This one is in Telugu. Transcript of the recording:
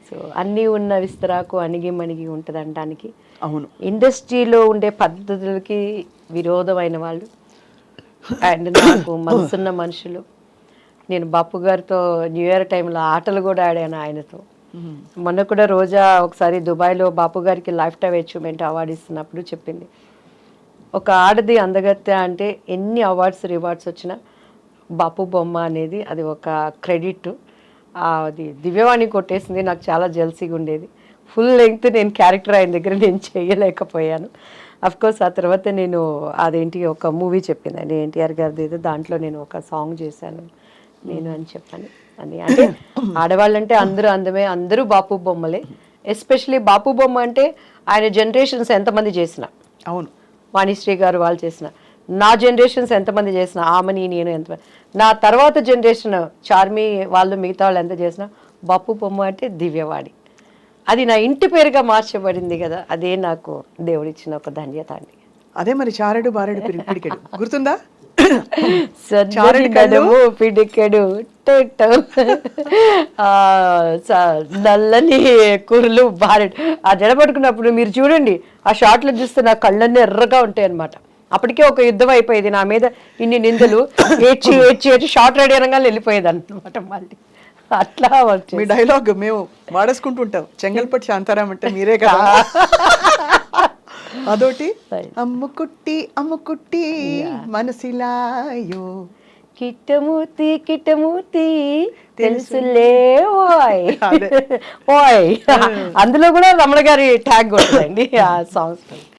సో అన్నీ ఉన్న విస్తరాకు అణిగి మణిగి ఉంటుంది అనడానికి. అవును. ఇండస్ట్రీలో ఉండే పద్ధతులకి విరోధమైన వాళ్ళు అండ్ నాకు మనసున్న మనుషులు. నేను బాపు గారితో న్యూ ఇయర్ టైంలో ఆటలు కూడా ఆడాను ఆయనతో. మొన్న కూడా రోజా ఒకసారి దుబాయ్లో బాపు గారికి లైఫ్ టైమ్ అచీవ్మెంట్ అవార్డు ఇస్తున్నప్పుడు చెప్పింది, ఒక ఆడది అందగత్తె అంటే ఎన్ని అవార్డ్స్ రివార్డ్స్ వచ్చినా బాపు బొమ్మ అనేది అది ఒక క్రెడిట్. అది దివ్యవాణి కొట్టేసింది. నాకు చాలా జెల్సీగా ఉండేది. ఫుల్ లెంగ్త్ నేను క్యారెక్టర్ ఆయన దగ్గర నేను చేయలేకపోయాను. కోర్స్ ఆ తర్వాత నేను అదేంటి ఒక మూవీ చెప్పింది అండి ఎన్టీఆర్ గారిది ఏదో, దాంట్లో నేను ఒక సాంగ్ చేశాను నేను అని చెప్పాను. అని అంటే ఆడవాళ్ళంటే అందరూ అందమే, అందరూ బాపు బొమ్మలే. ఎస్పెషలీ బాపు బొమ్మ అంటే ఆయన జనరేషన్స్ ఎంతమంది చేసిన, అవును, వాణిశ్రీ గారు వాళ్ళు చేసిన, నా జనరేషన్స్ ఎంతమంది చేసిన, ఆమెని నేను ఎంతమంది, నా తర్వాత జనరేషన్ చార్మి వాళ్ళు మిగతా వాళ్ళు ఎంత చేసిన, బాపు బొమ్మ అంటే దివ్యవాణి. అది నా ఇంటి పేరుగా మార్చబడింది కదా, అదే నాకు దేవుడిచ్చిన ఒక ధన్యత అండి. అదే మరి చారెడు బారెడు పిడికెడు గుర్తుందా? పిడికెడు నల్లని కురులు బారెడు. ఆ జడ పట్టుకున్నప్పుడు మీరు చూడండి, ఆ షార్ట్లో చూస్తే నా కళ్ళన్నీ ఎర్రగా ఉంటాయి అనమాట. అప్పటికే ఒక యుద్ధం అయిపోయేది నా మీద, ఇన్ని నిందలు, ఏడ్చి ఏడ్చి ఏడ్చి షార్ట్ రెడీ అనగానే వెళ్ళిపోయేది అనమాట. మళ్ళీ అట్లా మీ డైలాగ్ మేము వాడేసుకుంటుంటాం, చెంగల్పట్టి శాంతారాం అంటే మీరే కదా. అదోటి అమ్ముకుట్టి అమ్ముకుట్టి మనసిలాయో కిట్టమూర్తి కిట్టమూర్తి తెలుసులే ఓయ్ ఓయ్. అందులో కూడా రమణ గారి ట్యాగ్ కొట్టండి ఆ సాంగ్స్.